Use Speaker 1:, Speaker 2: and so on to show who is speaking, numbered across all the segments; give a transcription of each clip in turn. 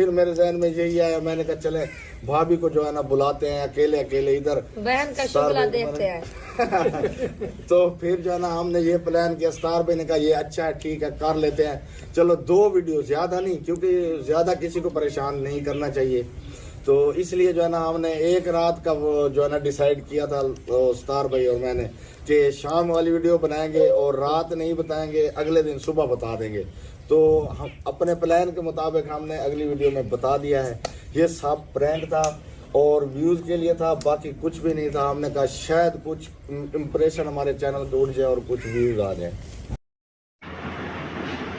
Speaker 1: फिर मेरे जहन में यही आया, मैंने कहा चले भाभी को जो है ना बुलाते हैं, अकेले अकेले इधर
Speaker 2: बहन का शुक्ला देखते हैं।
Speaker 1: तो फिर जो है ना हमने ये प्लान किया, स्टार भाई ने कहा ये अच्छा है, ठीक है कर लेते हैं, चलो 2 वीडियो, ज्यादा नहीं, क्योंकि ज्यादा किसी को परेशान नहीं करना चाहिए। तो इसलिए जो है ना हमने एक रात का वो जो है ना डिसाइड किया था स्टार भाई और मैंने कि शाम वाली वीडियो बनाएंगे और रात नहीं बताएंगे, अगले दिन सुबह बता देंगे। तो हम अपने प्लान के मुताबिक हमने अगली वीडियो में बता दिया है। ये सब प्रैंक था और व्यूज़ के लिए था, बाकी कुछ भी नहीं था। हमने कहा शायद कुछ इम्प्रेशन हमारे चैनल पे उठ जाए और कुछ व्यूज़ आ जाए।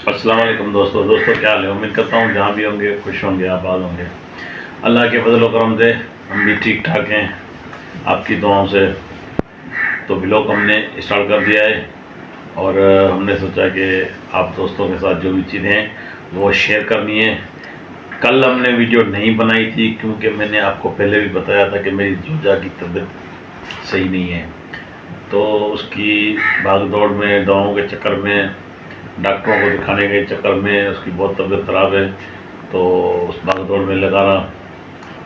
Speaker 3: अस्सलाम वालेकुम दोस्तों क्या हाल है? उम्मीद करता हूँ जहाँ भी होंगे खुश होंगे, आबाद होंगे। अल्लाह के फजल व करम से हम भी ठीक ठाक हैं, आपकी दुआओं से। तो ब्लॉग हमने स्टार्ट कर दिया है और हमने सोचा कि आप दोस्तों के साथ जो भी चीज़ें हैं वो शेयर करनी है। कल हमने वीडियो नहीं बनाई थी क्योंकि मैंने आपको पहले भी बताया था कि मेरी जोजा की तबीयत सही नहीं है। तो उसकी भाग दौड़ में, दवाओं के चक्कर में, डॉक्टरों को दिखाने के चक्कर में उसकी बहुत तबीयत ख़राब है। तो उस भाग दौड़ में लगा रहा,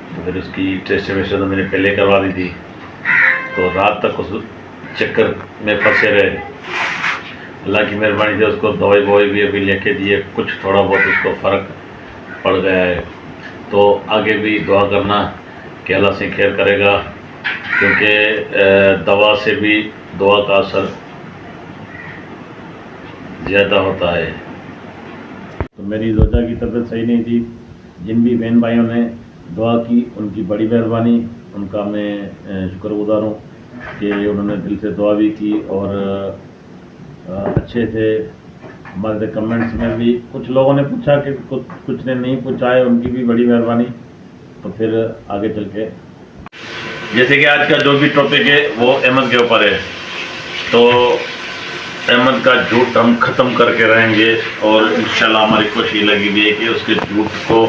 Speaker 3: तो फिर उसकी टेस्ट वेस्ट तो मैंने पहले करवा दी थी। तो रात तक उस चक्कर में फंसे रहे। अल्लाह की मेहरबानी से उसको दवाई भी अभी लेके दिए, कुछ थोड़ा बहुत उसको फ़र्क पड़ गया है। तो आगे भी दुआ करना कि अल्लाह से खैर करेगा, क्योंकि दवा से भी दुआ का असर ज़्यादा होता है। तो मेरी जोजा की तबीयत सही नहीं थी। जिन भी बहन भाइयों ने दुआ की उनकी बड़ी मेहरबानी, उनका मैं शुक्रगुजार हूँ कि उन्होंने दिल से दुआ भी की और अच्छे थे। हमारे कमेंट्स में भी कुछ लोगों ने पूछा कि कुछ ने नहीं पूछा है, उनकी भी बड़ी मेहरबानी। तो फिर आगे चल के जैसे कि आज का जो भी टॉपिक है वो अहमद के ऊपर है। तो अहमद का झूठ हम ख़त्म करके रहेंगे और इंशाल्लाह हमारी कोशिश लगी हुई है कि उसके झूठ को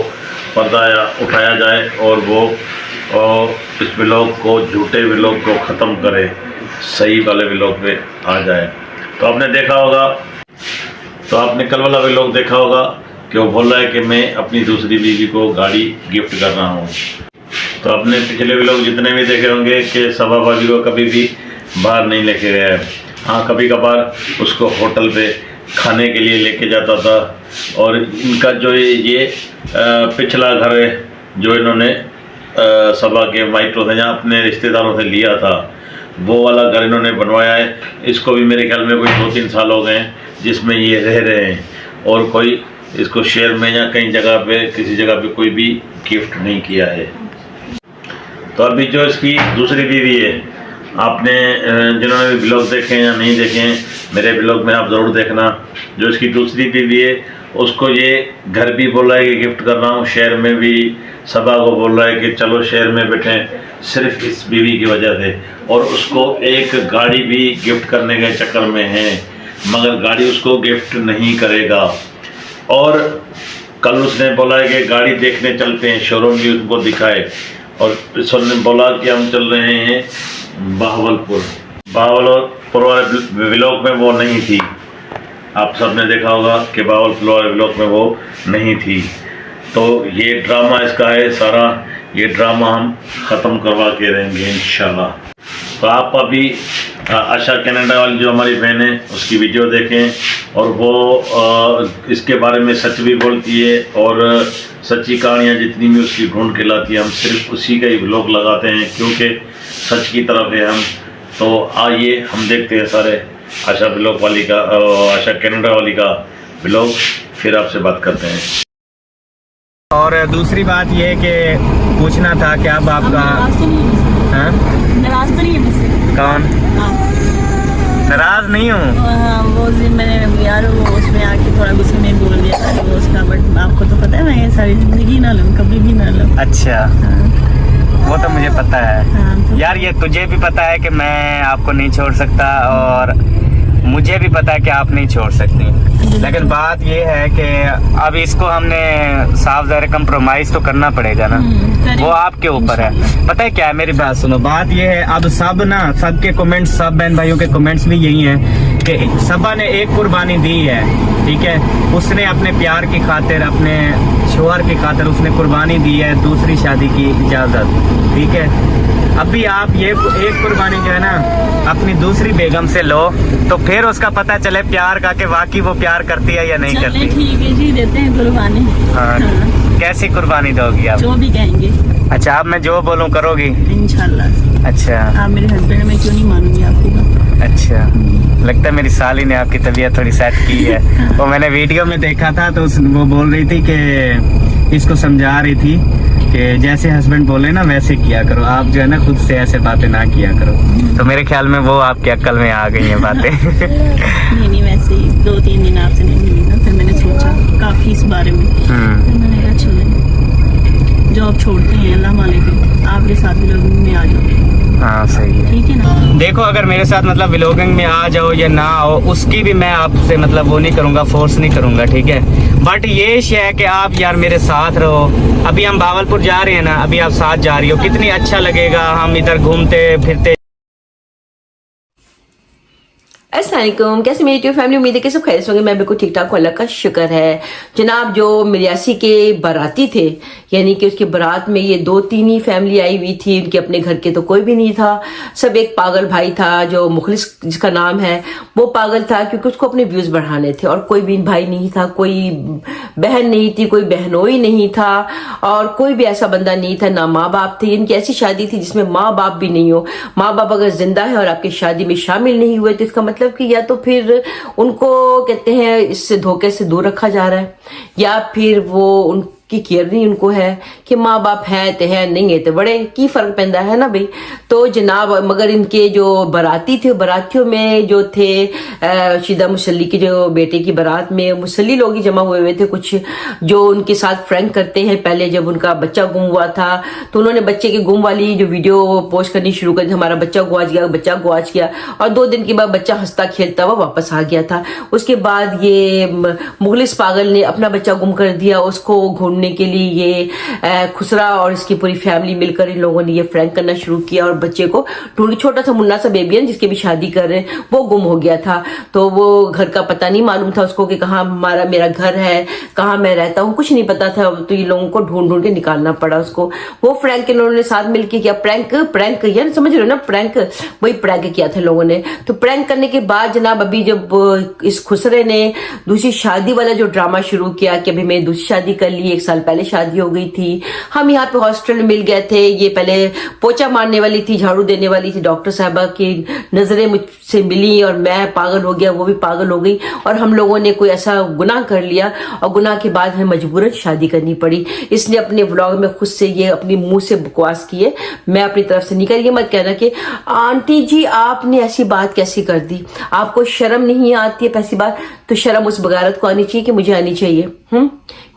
Speaker 3: पर्दा उठाया जाए और वो इस व्लॉग को, झूठे व्लॉग को ख़त्म करे, सही वाले व्लॉग पे आ जाए। तो आपने देखा होगा, तो आपने कल वाला व्लॉग देखा होगा कि वो बोल रहा है कि मैं अपनी दूसरी बीवी को गाड़ी गिफ्ट कर रहा हूँ। तो आपने पिछले व्लॉग जितने भी देखे होंगे कि सबा भाभी को कभी भी बाहर नहीं लेके गया है। हाँ, कभी कभार उसको होटल पे खाने के लिए लेके जाता था। और इनका जो ये पिछला घर है जो इन्होंने सबा के माइटो से, जहाँ अपने रिश्तेदारों से लिया था, वो वाला घर इन्होंने बनवाया है। इसको भी मेरे ख्याल में कोई 2-3 साल हो गए हैं जिसमें ये रह रहे हैं, और कोई इसको शहर में या कहीं जगह पे, किसी जगह पे कोई भी गिफ्ट नहीं किया है। तो अभी जो इसकी दूसरी बीवी है, आपने जिन्होंने भी ब्लॉग देखे हैं या नहीं देखे हैं, मेरे ब्लॉग में आप ज़रूर देखना। जो इसकी दूसरी बीवी है उसको ये घर भी बोल रहा है कि गिफ्ट कर रहा हूँ, शहर में भी सबा को बोल रहा है कि चलो शहर में बैठें, सिर्फ इस बीवी की वजह से। और उसको एक गाड़ी भी गिफ्ट करने के चक्कर में है, मगर गाड़ी उसको गिफ्ट नहीं करेगा। और कल उसने बोला है कि गाड़ी देखने चलते हैं, शोरूम भी उनको दिखाए। और उसने बोला कि हम चल रहे हैं बहावलपुर वाले व्लॉग में वो नहीं थी। आप सब ने देखा होगा कि बहावलपुर वाले व्लॉग में वो नहीं थी। तो ये ड्रामा इसका है सारा, ये ड्रामा हम ख़त्म करवा के रहेंगे इंशाल्लाह। तो आप अभी आशा कनाडा वाली जो हमारी बहन है उसकी वीडियो देखें, और वो इसके बारे में सच भी बोलती है और सच्ची कहानियाँ जितनी भी उसकी ढूंढ के लाती है। हम सिर्फ उसी का ही व्लॉग लगाते हैं क्योंकि सच की तरफ है हम। तो आइए हम देखते हैं सारे आशा व्लॉग वाली का, आशा कनाडा वाली का व्लॉग, फिर आपसे बात करते हैं।
Speaker 4: और दूसरी बात ये है कि पूछना था कि अब आपका
Speaker 2: नाराज तो नहीं है मुझसे?
Speaker 4: कौन? नाराज नहीं हूँ।
Speaker 2: वो मैंने यार वो उसमें आके थोड़ा गुस्से में बोल दिया था वो उसका, बट आपको तो पता है मैं ये सारी जिंदगी ना लूँ, कभी भी ना लूँ।
Speaker 4: अच्छा, वो तो मुझे पता है।
Speaker 2: तो
Speaker 4: यार ये तुझे भी पता है कि मैं आपको नहीं छोड़ सकता, और मुझे भी पता है कि आप नहीं छोड़ सकती। लेकिन बात ये है कि अब इसको हमने साफ ज़ाहिर कंप्रोमाइज़ तो करना पड़ेगा ना, वो आपके ऊपर है। पता है क्या है, मेरी बात सुनो। बात ये है, अब सब ना, सबके कमेंट्स, सब बहन भाइयों के कमेंट्स भी यही हैं कि सबा ने एक कुर्बानी दी है, ठीक है, उसने अपने प्यार की खातिर, अपने शोहर की खातिर उसने कुर्बानी दी है दूसरी शादी की इजाज़त, ठीक है। अभी आप ये एक कुर्बानी जो है ना अपनी दूसरी बेगम से लो तो फिर उसका पता चले प्यार का कि वाकई वो प्यार करती है या नहीं
Speaker 2: चलिए
Speaker 4: करती।
Speaker 2: ठीक है जी, देते हैं कुर्बानी।
Speaker 4: हाँ, कैसी कुर्बानी दोगी आप?
Speaker 2: जो भी कहेंगे।
Speaker 4: अच्छा, अब मैं जो बोलूं करोगी?
Speaker 2: इंशाल्लाह।
Speaker 4: अच्छा,
Speaker 2: आप मेरे हस्बैंड, मैं क्यों नहीं मानूंगी आपकी बात।
Speaker 4: अच्छा, लगता है मेरी साली ने आपकी तबीयत थोड़ी सेट की है। वो मैंने वीडियो में देखा था तो वो बोल रही थी कि इसको समझा रही थी कि जैसे हस्बैंड बोले ना वैसे किया करो, आप जो है ना खुद से ऐसे बातें ना किया करो। तो मेरे ख्याल में वो आपकी अक्ल में आ गई हैं बातें।
Speaker 2: नहीं वैसे ही 2-3 दिन आपसे नहीं मिली ना, फिर मैंने सोचा काफी इस बारे में, फिर मैंने कहा चलो जॉब छोड़ते हैं, अल्लाह मालिक आपके साथ भी लोग में आ जाओ।
Speaker 4: हाँ सही है,
Speaker 2: ठीक है ना।
Speaker 4: देखो अगर मेरे साथ मतलब व्लॉगिंग में आ जाओ या ना आओ उसकी भी मैं आपसे मतलब वो नहीं करूँगा, फोर्स नहीं करूँगा, ठीक है। बट ये है कि आप यार मेरे साथ रहो। अभी हम बावलपुर जा रहे हैं ना, अभी आप साथ जा रही हो, कितनी अच्छा लगेगा, हम इधर घूमते फिरते।
Speaker 5: अस्सलाम वालेकुम, कैसे मेरी यूट्यूब फैमिली, उम्मीद है कि सब खैरियत होंगे। मैं बिल्कुल ठीक ठाक हूं, अल्लाह का शुक्र है। जनाब जो मियासी के बाराती थे, यानी कि उसके बारात में ये 2-3 ही फैमिली आई हुई थी, उनके अपने घर के तो कोई भी नहीं था। सब एक पागल भाई था जो मुखलिस जिसका नाम है, वो पागल था क्योंकि उसको अपने व्यूज बढ़ाने थे, और कोई भी भाई नहीं था, कोई बहन नहीं थी, कोई बहनोई नहीं था, और कोई भी ऐसा बंदा नहीं था, ना माँ बाप थे। इनकी ऐसी शादी थी जिसमें माँ बाप भी नहीं हो। माँ बाप अगर जिंदा है और आपकी शादी में शामिल नहीं हुए तो इसका मतलब कि या तो फिर उनको कहते हैं इससे धोखे से दूर रखा जा रहा है, या फिर वो उनकी केयर नहीं उनको है कि माँ बाप है तो है, नहीं है तो बड़े की फर्क पैदा है ना भाई। तो जनाब मगर इनके जो बाराती थे, बारातियों में जो थे शीदा मुसल्ली के जो बेटे की बारात में मुसल्ली लोग ही जमा हुए थे, कुछ जो उनके साथ फ्रैंक करते हैं। पहले जब उनका बच्चा गुम हुआ था तो उन्होंने बच्चे के गुम वाली जो वीडियो पोस्ट करनी शुरू कर दी, हमारा बच्चा गुआच गया, बच्चा गुआच गया, और 2 दिन के बाद बच्चा हंसता खेलता हुआ वापस आ गया था। उसके बाद ये मुखलिस पागल ने अपना बच्चा गुम कर दिया, उसको ढूंढने के लिए ये खुसरा और इसकी पूरी फैमिली मिलकर इन लोगों ने ये फ्रैंक करना शुरू किया और बच्चे को ढूंढ, छोटा सा मुन्ना सा बेबी है जिसके भी शादी कर रहे हैं, वो गुम हो गया था। तो वो घर का पता नहीं मालूम था उसको कि कहाँ मेरा घर है, कहाँ मैं रहता हूँ, कुछ नहीं पता था। तो ये लोगों को ढूंढ ढूंढ के निकालना पड़ा उसको। वो फ्रैंक इन्होंने साथ मिलकर किया, प्रैंक यार समझ रहे हो ना, प्रैंक, वही प्रैंक किया था लोगों ने। तो प्रैंक करने के बाद जनाब अभी जब इस खुसरे ने दूसरी शादी वाला जो ड्रामा शुरू किया कि अभी मैं दूसरी शादी कर ली, 1 साल पहले शादी हो गई थी, हम यहाँ पे हॉस्टल में मिल गए थे। ये पहले पोछा मारने वाली थी, झाड़ू देने वाली थी, डॉक्टर साहबा की नजरें मुझसे मिली और मैं पागल हो गया, वो भी पागल हो गई, और हम लोगों ने कोई ऐसा गुनाह कर लिया और गुनाह के बाद हमें मजबूरन शादी करनी पड़ी। इसने अपने व्लॉग में खुद से ये अपनी मुंह से बकवास किए, मैं अपनी तरफ से नहीं कर। ये मत कहना कि आंटी जी आपने ऐसी बात कैसी कर दी, आपको शर्म नहीं आती है। पहली बात तो शर्म उस बगारत को आनी चाहिए कि मुझे आनी चाहिए।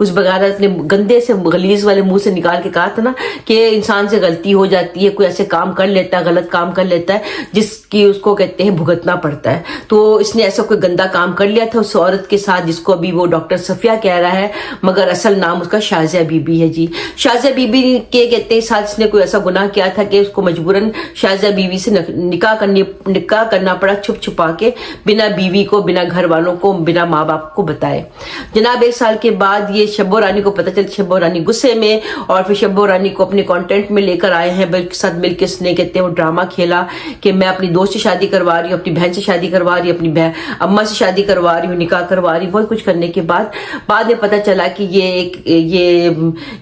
Speaker 5: उस बगारत ने गंदे से गलीज वाले मुंह से निकाल के कहा था ना कि इंसान से गलती हो जाती है, कोई ऐसे काम कर लेता है, गलत काम कर लेता है जिसकी उसको कहते हैं भुगतना पड़ता है। तो इसने ऐसा कोई गंदा काम कर लिया था उस औरत के साथ जिसको अभी वो डॉक्टर सफिया कह रहा है, मगर असल नाम उसका शाजिया बीबी है जी। शाजिया बीबी के कहते हैं साथ इसने कोई ऐसा गुनाह किया था कि उसको मजबूरन शाजिया बीबी से निकाह करना पड़ा, छुप छुपा के, बिना बीवी को, बिना घर वालों को, बिना माँ बाप को बताए। जनाब 1 साल के बाद ये शब्बो रानी को पता चला, शब्बो रानी गुस्से में, और फिर शब्बो रानी को अपने कंटेंट में लेकर आए हैं। बल्कि साथ मिलकर इसने कहते हैं वो ड्रामा खेला कि मैं अपनी दोस्त से शादी करवा रही हूँ, अपनी बहन से शादी करवा रही हूँ, अपनी अम्मा से शादी करवा रही हूँ, निकाह करवा रही हूँ। बहुत कुछ करने के बाद में पता चला कि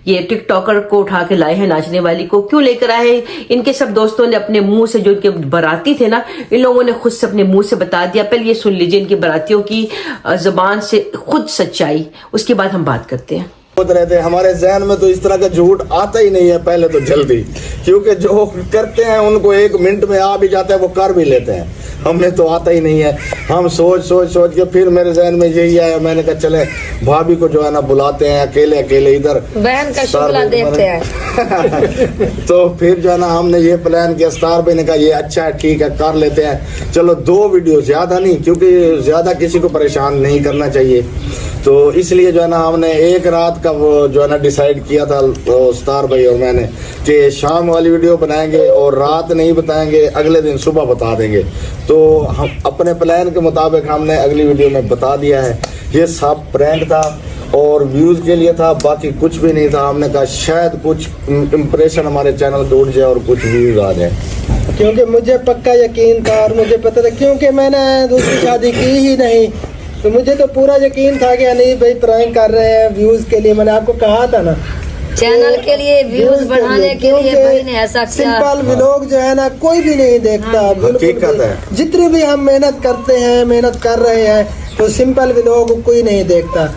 Speaker 5: ये टिकटॉकर को उठा के लाए हैं, नाचने वाली को क्यों लेकर आए। इनके सब दोस्तों ने अपने मुंह से, जो इनके बाराती थे ना, इन लोगों ने खुद से अपने मुंह से बता दिया। पहले ये सुन लीजिए इनके बारातियों की जबान से खुद सच्चाई, उसके बाद हम बात करते हैं।
Speaker 1: रहते हैं हमारे जहन में तो इस तरह का झूठ आता ही नहीं है पहले तो जल्दी, क्योंकि जो करते हैं उनको 1 मिनट में आ भी जाता है, वो कर भी लेते हैं। हमें तो आता ही नहीं है। हम सोच के फिर मेरे जहन में यही आया, मैंने कहा चले भाभी को जो है ना बुलाते हैं, अकेले इधर
Speaker 6: बहन का शुक्ला देते हैं।
Speaker 1: तो फिर जो है ना हमने ये प्लान किया, स्टार भाई ने कहा ये अच्छा है, ठीक है कर लेते हैं, चलो 2 वीडियो, ज्यादा नहीं, क्योंकि ज्यादा किसी को परेशान नहीं करना चाहिए। तो इसलिए जो है ना हमने एक रात का वो जो है ना डिसाइड किया था स्टार भाई और मैंने कि शाम वाली वीडियो बनाएंगे और रात नहीं बताएंगे, अगले दिन सुबह बता देंगे। तो हम अपने प्लान के मुताबिक हमने अगली वीडियो में बता दिया है। ये सब प्रैंक था और व्यूज़ के लिए था, बाकी कुछ भी नहीं था। हमने कहा शायद कुछ इम्प्रेशन हमारे चैनल पे उठ जाए और कुछ व्यूज़ आ जाए,
Speaker 7: क्योंकि मुझे पक्का यकीन था और मुझे पता था, क्योंकि मैंने दूसरी शादी की ही नहीं, तो मुझे तो पूरा यकीन था कि नहीं भाई प्रैंक कर रहे हैं व्यूज के लिए। मैंने आपको कहा था ना,
Speaker 6: चैनल के लिए, व्यूज बढ़ाने के लिए भाई ने ऐसा किया।
Speaker 7: सिंपल व्लॉग जो है ना कोई भी नहीं देखता, बिल्कुल भी। जितनी भी हम मेहनत करते हैं, मेहनत कर रहे हैं, तो सिंपल व्लॉग कोई नहीं देखता।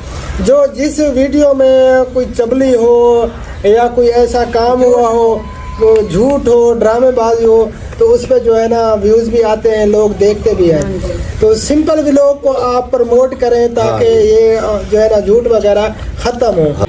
Speaker 7: जो जिस वीडियो में कोई चबली हो या कोई ऐसा काम हुआ हो, तो झूठ हो, ड्रामेबाजी हो, तो उस पर जो है ना व्यूज भी आते हैं, लोग देखते भी हैं। तो सिंपल व्लॉग को आप प्रमोट करें ताकि ये जो है ना झूठ वगैरह खत्म हो।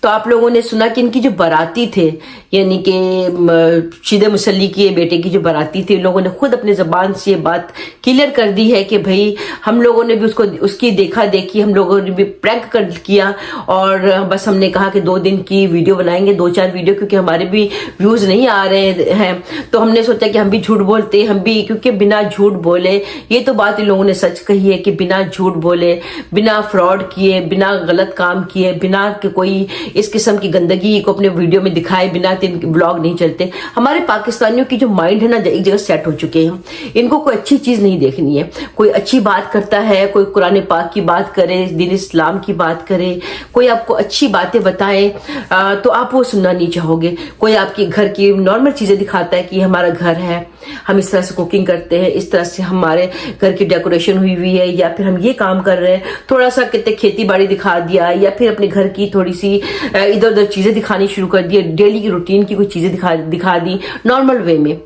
Speaker 5: तो आप लोगों ने सुना कि इनकी जो बाराती थे, यानी कि शीदे मुसल्ली की बेटे की जो बाराती थी, लोगों ने खुद अपनी ज़बान से ये बात क्लियर कर दी है कि भाई हम लोगों ने भी उसकी देखा देखी, हम लोगों ने भी प्रैंक कर किया और बस हमने कहा कि 2 दिन की वीडियो बनाएंगे, 2-4 वीडियो, क्योंकि हमारे भी व्यूज़ नहीं आ रहे हैं। तो हमने सोचा कि हम भी झूठ बोलते, हम भी, क्योंकि बिना झूठ बोले, ये तो बात इन लोगों ने सच कही है कि बिना झूठ बोले, बिना फ्रॉड किए, बिना गलत काम किए, बिना कि कोई इस किस्म की गंदगी को अपने वीडियो में दिखाए बिना ब्लॉग नहीं चलते। हमारे पाकिस्तानियों की जो माइंड है ना, एक जगह सेट हो चुके हैं। इनको कोई अच्छी चीज नहीं देखनी है। कोई अच्छी बात करता है, कोई कुरान पाक की बात करे, दीन इस्लाम की बात करे, कोई आपको अच्छी बातें बताए तो आप वो सुनना नहीं चाहोगे। कोई आपके घर की नॉर्मल चीजें दिखाता है कि हमारा घर है, हम इस तरह से कुकिंग करते हैं, इस तरह से हमारे घर की डेकोरेशन हुई हुई है, या फिर हम ये काम कर रहे हैं, थोड़ा सा कितने खेती बाड़ी दिखा दिया, या फिर अपने घर की थोड़ी सी इधर उधर चीजें दिखानी शुरू कर दी, डेली की रूटीन की कोई चीजें दिखा दी नॉर्मल वे में।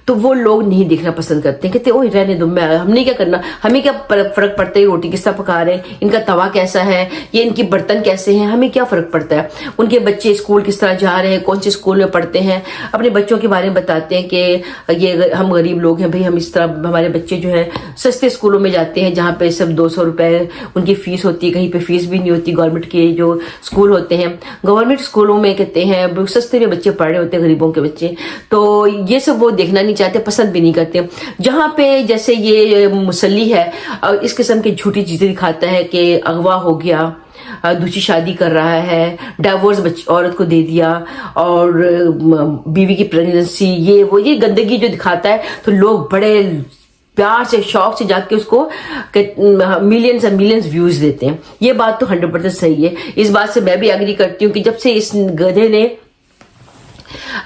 Speaker 5: तो वो लोग नहीं देखना पसंद करते, कहते ओह रहने दो, हमने क्या करना, हमें क्या फर्क पड़ता है रोटी किस तरह पका रहे हैं, इनका तवा कैसा है, ये इनके बर्तन कैसे हैं, हमें क्या फर्क पड़ता है। उनके बच्चे स्कूल किस तरह जा रहे हैं, कौन से स्कूल में पढ़ते हैं, अपने बच्चों के बारे में बताते हैं कि ये हम गरीब लोग हैं भाई, हम इस तरह, हमारे बच्चे जो है सस्ते स्कूलों में जाते हैं जहाँ पे सब 200 रुपए उनकी फीस होती है, कहीं पे फीस भी नहीं होती। गवर्नमेंट के जो स्कूल होते हैं, गवर्नमेंट स्कूलों में कहते हैं सस्ते में बच्चे पढ़ रहे होते हैं, गरीबों के बच्चे। तो ये सब वो देखना नहीं चाहते, पसंद भी नहीं करते। जहां पे जैसे ये मुसल्ली है, इस किस्म की झूठी चीजें दिखाता है कि अगवा हो गया, दूसरी शादी कर रहा है, डाइवोर्स औरत को दे दिया, और बीवी की प्रेगनेंसी, ये गंदगी जो दिखाता है, तो लोग बड़े प्यार से, शौक से जाके उसको मिलियंस एंड मिलियंस व्यूज देते हैं। ये बात तो 100% सही है। इस बात से मैं भी एग्री करती हूँ कि जब से इस गधे ने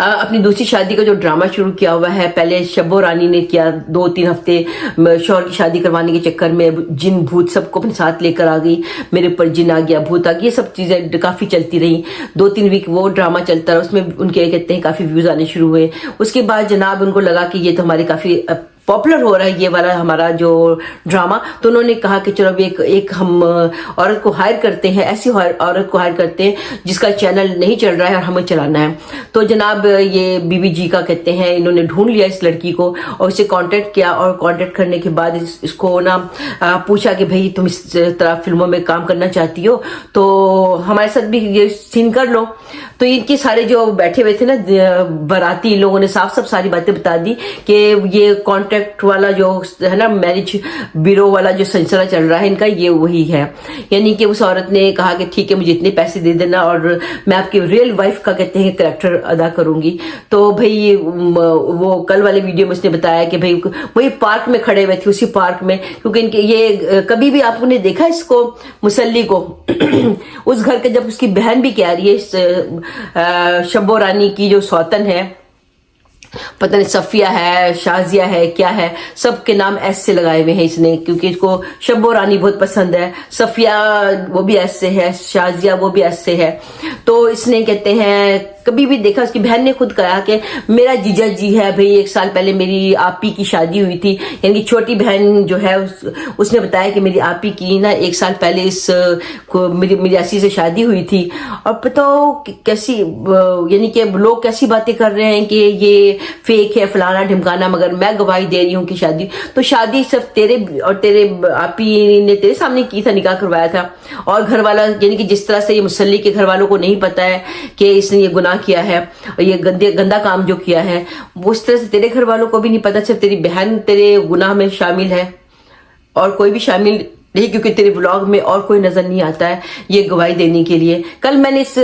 Speaker 5: अपनी दूसरी शादी का जो ड्रामा शुरू किया हुआ है, पहले शब्बो रानी ने किया, 2-3 हफ्ते शौहर की शादी करवाने के चक्कर में जिन भूत सबको अपने साथ लेकर आ गई, मेरे ऊपर जिन आ गया, भूत आ गई, ये सब चीजें काफी चलती रही। 2-3 वीक वो ड्रामा चलता रहा, उसमें उनके कहते हैं काफी व्यूज आने शुरू हुए। उसके बाद जनाब उनको लगा कि ये तो हमारे काफी पॉपुलर हो रहा है ये वाला हमारा जो ड्रामा, तो उन्होंने कहा कि चलो एक हम औरत को हायर करते हैं, ऐसी औरत को हायर करते हैं जिसका चैनल नहीं चल रहा है और हमें चलाना है। तो जनाब ये बीबी जी का कहते हैं, इन्होंने ढूंढ लिया इस लड़की को और इसे कांटेक्ट किया, और कांटेक्ट करने के बाद इसको ना पूछा कि भाई तुम इस तरह फिल्मों में काम करना चाहती हो तो हमारे साथ भी ये सीन कर लो। तो इनके सारे जो बैठे हुए थे ना बाराती लोगों ने साफ सारी बातें बता दी कि ये कॉन्ट्रैक्ट वाला जो है ना, मैरिज ब्यूरो वाला जो सिलसिला चल रहा है इनका, ये वही है। यानी कि उस औरत ने कहा कि ठीक है मुझे इतने पैसे दे देना और मैं आपकी रियल वाइफ का कहते हैं कैरेक्टर अदा करूंगी। तो भाई वो कल वाले वीडियो में उसने बताया कि भाई वही पार्क में खड़े हुए थे, उसी पार्क में, क्योंकि इनके ये कभी भी आपने देखा इसको मुसल्ली को उस घर के, जब उसकी बहन भी कह रही है शब्बो रानी की जो सौतन है, पता नहीं सफिया है, शाजिया है, क्या है, सबके नाम एस से लगाए हुए हैं इसने, क्योंकि इसको शब्बो रानी बहुत पसंद है, सफिया वो भी एस से है, शाजिया वो भी एस से है। तो इसने कहते हैं कभी भी देखा। उसकी बहन ने खुद कहा कि मेरा जीजा जी है भाई, 1 साल पहले मेरी आपी की शादी हुई थी, यानी कि छोटी बहन जो है उसने बताया कि मेरी आपी की ना 1 साल पहले मेरी अस्सी से शादी हुई थी। और पता हो कैसी, यानी कि लोग कैसी बातें कर रहे हैं कि ये फेक है फलाना ढिमकाना, मगर मैं गवाही दे रही हूँ कि शादी सिर्फ तेरे और तेरे आपी ने तेरे सामने की था, निकाह करवाया था। और घर वाला, यानी कि जिस तरह से ये मुसल्ली के घर वालों को नहीं पता है कि इसने ये गुनाह किया है और ये गंदा काम जो किया है, वो उस तरह से तेरे घर वालों को भी नहीं पता, सिर्फ तेरी बहन तेरे गुनाह में शामिल है और कोई भी शामिल नहीं, क्योंकि तेरे व्लॉग में और कोई नजर नहीं आता है ये गवाही देने के लिए। कल मैंने इस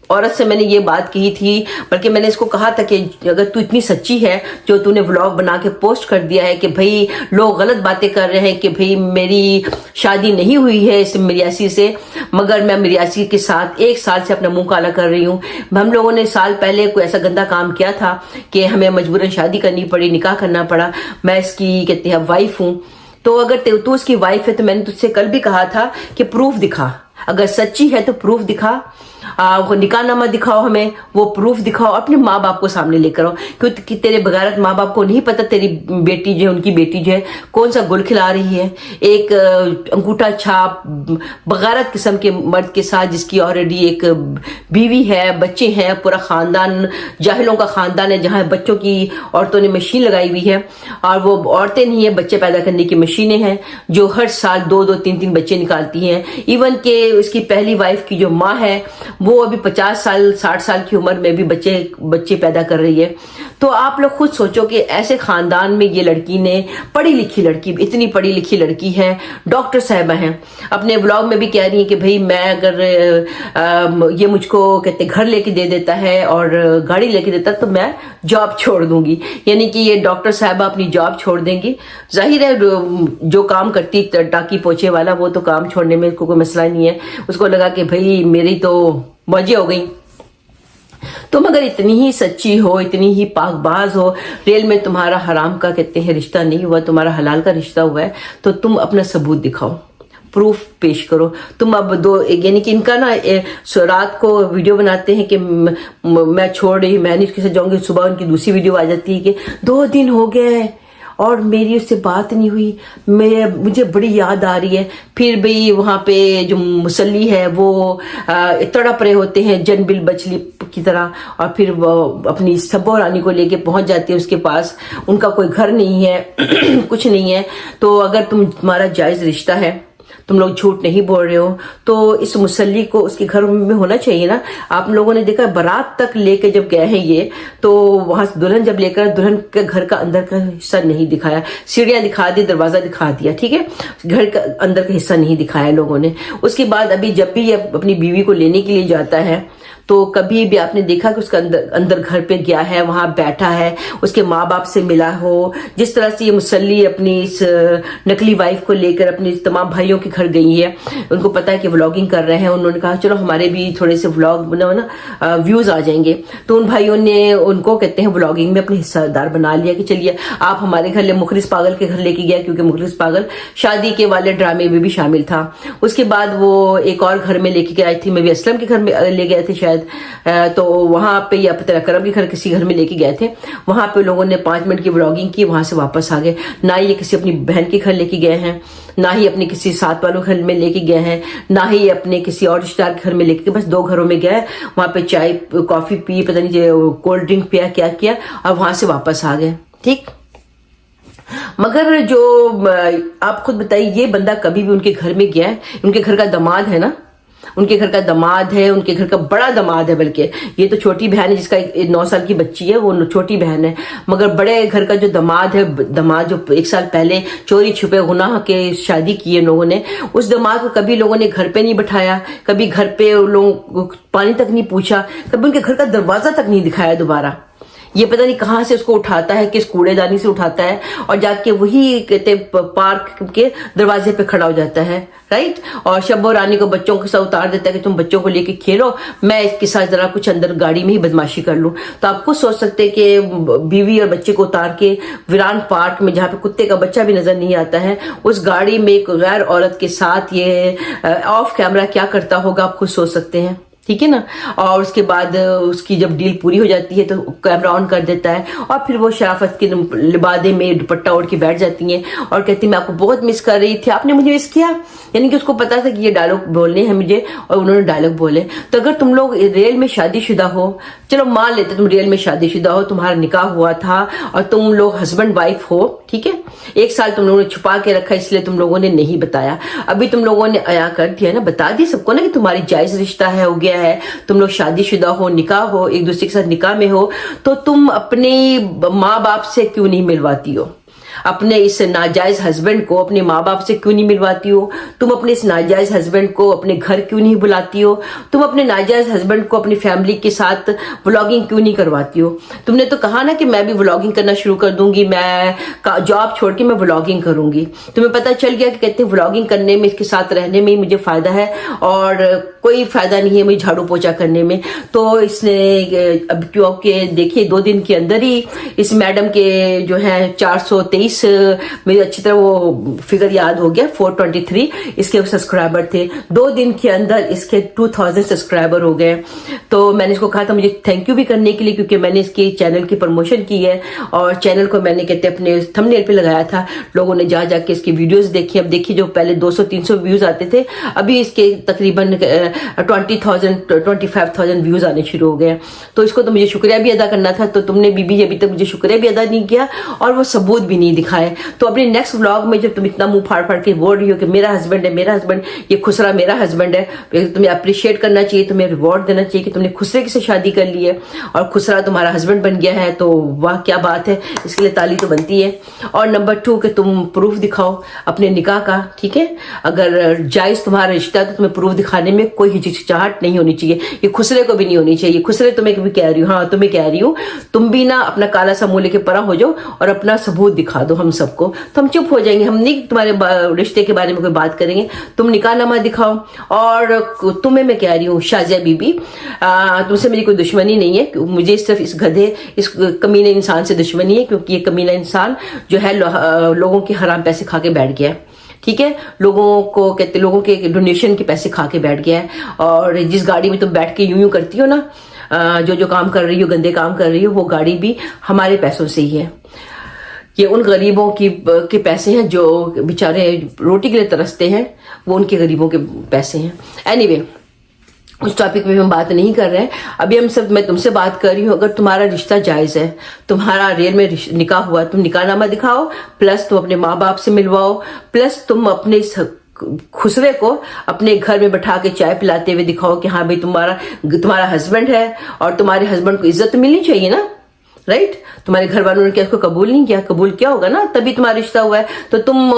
Speaker 5: औरत से मैंने ये बात की थी, बल्कि मैंने इसको कहा था कि अगर तू इतनी सच्ची है जो तूने व्लॉग बना के पोस्ट कर दिया है कि भाई लोग गलत बातें कर रहे हैं कि भाई मेरी शादी नहीं हुई है इस मिर्यासी से, मगर मैं मिर्यासी के साथ 1 साल से अपना मुंह काला कर रही हूँ। हम लोगों ने साल पहले कोई ऐसा गंदा काम किया था कि हमें मजबूरन शादी करनी पड़ी, निकाह करना पड़ा। मैं इसकी कहते हैं वाइफ हूँ, तो अगर तू उसकी वाइफ है तो मैंने तुझसे कल भी कहा था कि प्रूफ दिखा, अगर सच्ची है तो प्रूफ दिखा, वो निकाहनामा दिखाओ, हमें वो प्रूफ दिखाओ, अपने माँ बाप को सामने लेकर आओ, क्योंकि तेरे बगारत माँ बाप को नहीं पता तेरी बेटी जो है, उनकी बेटी जो है कौन सा गुल खिला रही है। एक अंगूठा छाप बगारत किस्म के मर्द के साथ, जिसकी ऑलरेडी एक बीवी है, बच्चे हैं, पूरा खानदान जाहिलों का खानदान है, जहाँ बच्चों की औरतों ने मशीन लगाई हुई है। और वो औरतें नहीं है, बच्चे पैदा करने की मशीनें हैं जो हर साल 2-2, 3-3 बच्चे निकालती हैं। इवन के उसकी पहली वाइफ की जो माँ है वो अभी 50 साल 60 साल की उम्र में भी बच्चे पैदा कर रही है। तो आप लोग खुद सोचो कि ऐसे खानदान में ये लड़की ने, पढ़ी लिखी लड़की, इतनी पढ़ी लिखी लड़की है, डॉक्टर साहिबा हैं, अपने व्लॉग में भी कह रही है कि भाई मैं अगर ये मुझको कहते घर लेके दे देता है और गाड़ी लेके देता तो मैं जॉब छोड़ दूंगी। यानी कि ये डॉक्टर साहिबा अपनी जॉब छोड़ देंगी। जाहिर है जो काम करती टाकी पोछे वाला, वो तो काम छोड़ने में कोई मसला नहीं है, उसको लगा कि भाई मेरी तो मौजें हो गई। तुम अगर इतनी ही सच्ची हो, इतनी ही पाकबाज हो, रियल में तुम्हारा हराम का कहते हैं रिश्ता नहीं हुआ, तुम्हारा हलाल का रिश्ता हुआ है, तो तुम अपना सबूत दिखाओ, प्रूफ पेश करो। तुम अब यानी कि इनका ना रात को वीडियो बनाते हैं कि मैं छोड़ रही, मैं नहीं उसके साथ जाऊंगी, सुबह उनकी दूसरी वीडियो आ जाती है कि 2 दिन हो गए और मेरी उससे बात नहीं हुई, मुझे बड़ी याद आ रही है। फिर भी वहाँ पे जो मुसल्ली है वो तड़प रहे होते हैं जनबिल बछली की तरह, और फिर वो अपनी सब्बो रानी को लेके पहुंच जाती है उसके पास। उनका कोई घर नहीं है कुछ नहीं है। तो अगर तुम्हारा जायज़ रिश्ता है, तुम लोग झूठ नहीं बोल रहे हो, तो इस मुसल्ली को उसके घर में होना चाहिए ना। आप लोगों ने देखा बारात तक लेके जब गए हैं ये, तो वहां से दुल्हन जब लेकर, दुल्हन के घर का अंदर का हिस्सा नहीं दिखाया, सीढ़ियां दिखा दी, दरवाजा दिखा दिया, ठीक है, घर का अंदर का हिस्सा नहीं दिखाया लोगों ने। उसके बाद अभी जब भी ये अपनी बीवी को लेने के लिए जाता है तो कभी भी आपने देखा कि उसका अंदर घर पे गया है, वहां बैठा है, उसके माँ बाप से मिला हो। जिस तरह से ये मुसल्ली अपनी इस नकली वाइफ को लेकर अपने तमाम भाइयों के घर गई है, उनको पता है कि व्लॉगिंग कर रहे हैं, उन्होंने कहा चलो हमारे भी थोड़े से व्लॉग बनाओ ना, व्यूज आ जाएंगे। तो उन भाइयों ने उनको कहते हैं व्लॉगिंग में अपने हिस्सेदार बना लिया कि चलिए आप हमारे घर मुखलिस पागल के घर लेके गया, क्योंकि मुखलिस पागल शादी के वाले ड्रामे में भी शामिल था। उसके बाद वो एक और घर में लेके गए थी, मैं भी असलम के घर में ले गए थे शायद, तो वहां पे या पता करम के घर किसी घर में लेके गए थे। वहां पे लोगों ने 5 मिनट की व्लॉगिंग की, वहां से वापस आ गए। ना ही ये किसी अपनी बहन के घर लेके गए हैं, ना ही अपने किसी साथ वालों घर में लेके गए हैं, ना ही अपने किसी और रिश्तेदार के घर में लेके, बस 2 घरों में गए, वहां पे चाय कॉफी पी, पता नहीं कोल्ड ड्रिंक पिया, क्या किया, और वहां से वापस आ गए। ठीक, मगर जो आप खुद बताइए, ये बंदा कभी भी उनके घर में गया है? उनके घर का दामाद है ना, उनके घर का दामाद है, उनके घर का बड़ा दामाद है। बल्कि ये तो छोटी बहन है जिसका 9 साल की बच्ची है, वो छोटी बहन है, मगर बड़े घर का जो दामाद है, दामाद जो 1 साल पहले चोरी छुपे गुनाह के शादी की है लोगों ने, उस दामाद को कभी लोगों ने घर पे नहीं बिठाया, कभी घर पे लोगों पानी तक नहीं पूछा, कभी उनके घर का दरवाजा तक नहीं दिखाया दोबारा। ये पता नहीं कहाँ से उसको उठाता है, किस कूड़ेदानी से उठाता है, और जाके वही कहते पार्क के दरवाजे पे खड़ा हो जाता है, राइट। और शब्बो रानी को बच्चों के साथ उतार देता है कि तुम बच्चों को लेके खेलो, मैं इसके साथ जरा कुछ अंदर गाड़ी में ही बदमाशी कर लूं। तो आप खुद सोच सकते हैं कि बीवी और बच्चे को उतार के वीरान पार्क में, जहाँ पे कुत्ते का बच्चा भी नजर नहीं आता है, उस गाड़ी में एक गैर औरत के साथ ये ऑफ कैमरा क्या करता होगा, आप खुद सोच सकते हैं। ठीक है ना। और उसके बाद उसकी जब डील पूरी हो जाती है तो कैमरा ऑन कर देता है और फिर वो शराफत के लिबादे में दुपट्टा ओढ़ के बैठ जाती हैं और कहती मैं आपको बहुत मिस कर रही थी, आपने मुझे मिस किया। यानी कि उसको पता था कि ये डायलॉग बोलने हैं मुझे और उन्होंने डायलॉग बोले। तो अगर तुम लोग रियल में शादीशुदा हो, चलो मान लेते तुम रियल में शादीशुदा हो, तुम्हारा निकाह हुआ था और तुम लोग हस्बैंड वाइफ हो, ठीक है, 1 साल तुम लोगों ने छुपा के रखा इसलिए तुम लोगों ने नहीं बताया। अभी तुम लोगों ने अया कर दिया ना, बता दिया सबको ना कि तुम्हारी जायज रिश्ता है, हो गया है, तुम लोग शादीशुदा हो, निकाह हो, एक दूसरे के साथ निकाह में हो, तो तुम अपने माँ बाप से क्यों नहीं मिलवाती हो? अपने इस नाजायज हस्बैंड को अपने माँ बाप से क्यों नहीं मिलवाती हो? तुम अपने इस नाजायज हस्बैंड को अपने घर क्यों नहीं बुलाती हो? तुम अपने नाजायज हस्बैंड को अपनी फैमिली के साथ व्लॉगिंग क्यों नहीं करवाती हो? तुमने तो कहा ना कि मैं भी व्लॉगिंग करना शुरू कर दूंगी, मैं जॉब छोड़ के मैं व्लॉगिंग करूंगी। तुम्हें पता चल गया कि कहते हैं व्लॉगिंग करने में, इसके साथ रहने में ही मुझे फायदा है और कोई फायदा नहीं है मुझे झाड़ू पोछा करने में। तो इसने अब क्योंकि देखिए 2 दिन के अंदर ही इस मैडम के जो है 423 मुझे अच्छी तरह वो फिगर याद हो गया, 423 इसके सब्सक्राइबर थे। 2 दिन के अंदर इसके 2000 सब्सक्राइबर हो गए। तो मैंने इसको कहा था मुझे थैंक यू भी करने के लिए, क्योंकि मैंने इसके चैनल की प्रमोशन की है और चैनल को मैंने कहते अपने थंबनेल पे लगाया था। लोगों ने जा जाके इसकी वीडियोस देखी। अब देखिए जो पहले 200-300 व्यूज आते थे, अभी इसके तकरीबन 20,000-25,000 व्यूज आने शुरू हो गए। तो इसको तो मुझे शुक्रिया भी अदा करना था, तो तुमने बीबी अभी तक मुझे शुक्रिया भी अदा नहीं किया और वो सबूत भी नहीं दिखाए। तो अपने नेक्स्ट व्लॉग में जब तुम इतना मुंह फाड़ फाड़ के बोल रही हो कि मेरा हस्बैंड है, मेरा हस्बैंड, ये खुसरा मेरा हस्बैंड है, तुम्हें अप्रिशिएट करना चाहिए, तुम्हें रिवॉर्ड देना चाहिए कि तुमने खुसरे से शादी कर ली है और खुसरा तुम्हारा हस्बैंड बन गया है, तो वाह क्या बात है, इसके लिए ताली तो बनती है। और नंबर 2 कि तुम प्रूफ दिखाओ अपने निकाह का, ठीक है। अगर जायज तुम्हारा रिश्ता है तो तुम्हें प्रूफ दिखाने में कोई हिचकिचाहट नहीं होनी चाहिए। ये खुसरे को भी नहीं होनी चाहिए। खुसरे तुम्हें भी कह रही हूँ, हाँ तुम्हें कह रही हूँ, तुम भी ना अपना काला सा मुंह लेके परा हो जाओ और अपना सबूत दिखा दो हम सबको, तो हम चुप हो जाएंगे। हम नहीं तुम्हारे रिश्ते के बारे में कोई बात करेंगे, तुम निकाहनामा दिखाओ। और तुम्हें मैं कह रही हूँ शाजिया बीबी, तुमसे मेरी कोई दुश्मनी नहीं है, मुझे सिर्फ इस गधे, इस कमीने इंसान से दुश्मनी है, क्योंकि ये कमीना इंसान जो है लोगों के हराम पैसे खा के बैठ गया है, ठीक है। लोगों को कहते, लोगों के डोनेशन के पैसे खा के बैठ गया है। और जिस गाड़ी में तुम बैठ के यूं करती हो ना, जो काम कर रही हो, गंदे काम कर रही हो, वो गाड़ी भी हमारे पैसों से ही है। ये उन गरीबों के पैसे हैं जो बेचारे रोटी के लिए तरसते हैं, वो उनके गरीबों के पैसे हैं। एनीवे, उस टॉपिक पे हम बात नहीं कर रहे हैं अभी। मैं तुमसे बात कर रही हूँ, अगर तुम्हारा रिश्ता जायज है, तुम्हारा रियल में निकाह हुआ, तुम निकाहनामा दिखाओ, प्लस तुम अपने माँ बाप से मिलवाओ, प्लस तुम अपने खुसरे को अपने घर में बैठा के चाय पिलाते हुए दिखाओ कि हाँ भाई तुम्हारा हस्बैंड है और तुम्हारे हस्बैंड को इज्जत मिलनी चाहिए ना, राइट। तुम्हारे घर वालों ने क्या इसको कबूल नहीं किया? कबूल किया होगा ना, तभी तुम्हारा रिश्ता हुआ है। तो तुम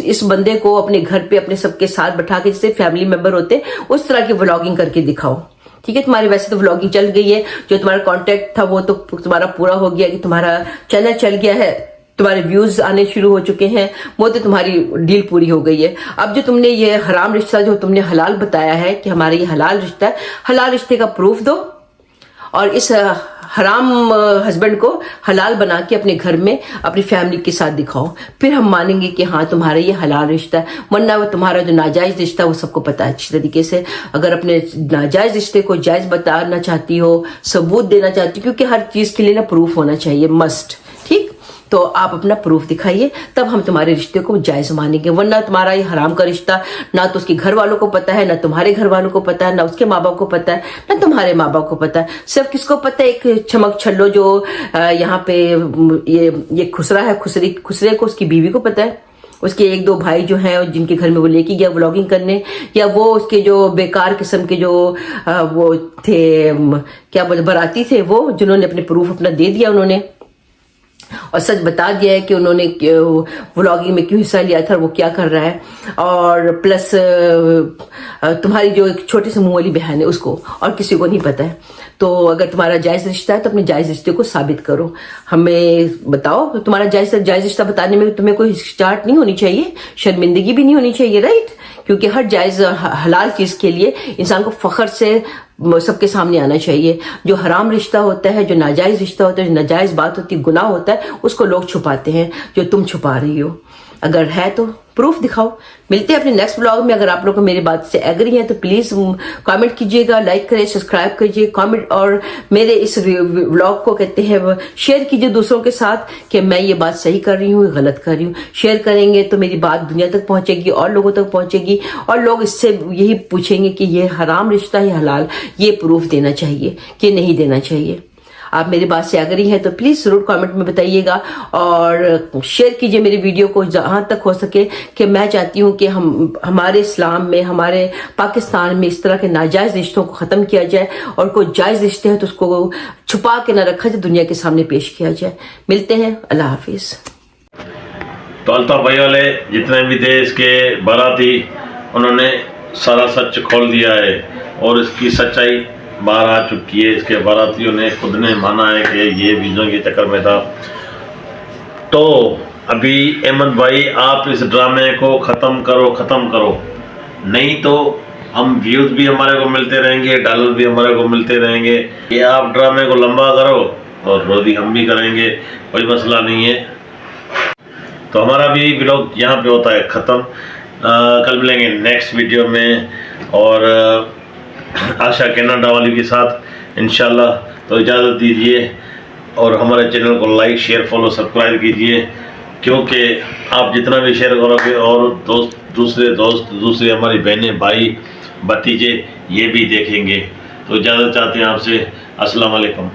Speaker 5: इस बंदे को अपने घर पे अपने सबके साथ बैठा के, जैसे फैमिली मेंबर होते उस तरह की व्लॉगिंग करके दिखाओ, ठीक है। तुम्हारी वैसे तो व्लॉगिंग चल गई है, जो तुम्हारा कॉन्टेक्ट था वो तो तुम्हारा पूरा हो गया कि तुम्हारा चैनल चल गया है, तुम्हारे व्यूज आने शुरू हो चुके हैं, वो तो तुम्हारी डील पूरी हो गई है। अब जो तुमने ये हराम रिश्ता जो तुमने हलाल बताया है कि हमारा ये हलाल रिश्ता है, हलाल रिश्ते का प्रूफ दो और इस हराम हस्बैंड को हलाल बना के अपने घर में अपनी फैमिली के साथ दिखाओ, फिर हम मानेंगे कि हाँ तुम्हारा ये हलाल रिश्ता है। वरना वो तुम्हारा जो नाजायज रिश्ता है वो सबको पता है अच्छी तरीके से। अगर अपने नाजायज रिश्ते को जायज बताना चाहती हो, सबूत देना चाहती हो, क्योंकि हर चीज के लिए ना प्रूफ होना चाहिए, मस्ट, ठीक। तो आप अपना प्रूफ दिखाइए, तब हम तुम्हारे रिश्ते को जायज मानेंगे। वरना तुम्हारा ये हराम का रिश्ता ना तो उसके घर वालों को पता है, ना तुम्हारे घर वालों को पता है, ना उसके माँ बाप को पता है, ना तुम्हारे माँ बाप को पता है। सिर्फ किसको पता है? एक चमक छल्लो जो यहाँ पे ये खुसरा है, खुसरे को उसकी बीवी को पता है, उसके 1-2 भाई जो हैं जिनके घर में वो लेके गया व्लॉगिंग करने, या वो उसके जो बेकार किस्म के जो वो थे, क्या बोले, बाराती थे, वो जिन्होंने अपने प्रूफ अपना दे दिया उन्होंने और सच बता दिया है कि उन्होंने व्लॉगिंग में क्यों हिस्सा लिया था और वो क्या कर रहा है। और प्लस तुम्हारी जो एक छोटी सी मुंह वाली बहन है उसको और किसी को नहीं पता है। तो अगर तुम्हारा जायज रिश्ता है तो अपने जायज रिश्ते को साबित करो, हमें बताओ। तुम्हारा जायज रिश्ता बताने में तुम्हें कोई हिचकिचाहट नहीं होनी चाहिए, शर्मिंदगी भी नहीं होनी चाहिए, राइट। क्योंकि हर जायज हलाल चीज के लिए इंसान को फख्र से सबके सामने आना चाहिए। जो हराम रिश्ता होता है, जो नाजायज रिश्ता होता है, जो नाजायज बात होती है, गुनाह होता है, उसको लोग छुपाते हैं, जो तुम छुपा रही हो। अगर है तो प्रूफ दिखाओ। मिलते हैं अपने नेक्स्ट व्लॉग में। अगर आप लोग मेरी बात से एग्री हैं तो प्लीज कमेंट कीजिएगा, लाइक करें, सब्सक्राइब कीजिए, कमेंट और मेरे इस व्लॉग को कहते हैं शेयर कीजिए दूसरों के साथ कि मैं ये बात सही कर रही हूँ, गलत कर रही हूँ। शेयर करेंगे तो मेरी बात दुनिया तक पहुंचेगी और लोगों तक पहुंचेगी और लोग इससे यही पूछेंगे कि ये हराम रिश्ता है हलाल, ये प्रूफ देना चाहिए कि नहीं देना चाहिए। आप मेरी बात से एग्री हैं तो प्लीज जरूर कमेंट में बताइएगा और शेयर कीजिए मेरी वीडियो को जहां तक हो सके कि मैं चाहती हूं कि हमारे इस्लाम में, हमारे पाकिस्तान में इस तरह के नाजायज रिश्तों को खत्म किया जाए और कोई जायज रिश्ते हैं तो उसको छुपा के ना रखा जाए, दुनिया के सामने पेश किया जाए। मिलते हैं, अल्लाह हाफिज।
Speaker 3: तो अल्ताफ भाई वाले जितने भी थे इसके बाराती, उन्होंने सारा सच खोल दिया है और इसकी सच्चाई बाहर आ चुकी है। इसके बारातियों ने खुद ने माना है कि ये वीज़ों के चक्कर में था। तो अभी अहमद भाई आप इस ड्रामे को ख़त्म करो, नहीं तो हम व्यूज़ भी हमारे को मिलते रहेंगे, डॉलर भी हमारे को मिलते रहेंगे। ये आप ड्रामे को लंबा करो और रोज़ी हम भी करेंगे, कोई मसला नहीं है। तो हमारा भी व्लॉग यहाँ पे होता है ख़त्म। कल मिलेंगे नेक्स्ट वीडियो में और आशा कनाडा वाली के साथ इंशाल्लाह। तो इजाज़त दीजिए और हमारे चैनल को लाइक, शेयर, फॉलो, सब्सक्राइब कीजिए, क्योंकि आप जितना भी शेयर करोगे और दूसरे हमारी बहनें, भाई, भतीजे ये भी देखेंगे। तो इजाज़त चाहते हैं आपसे। अस्सलाम वालेकुम।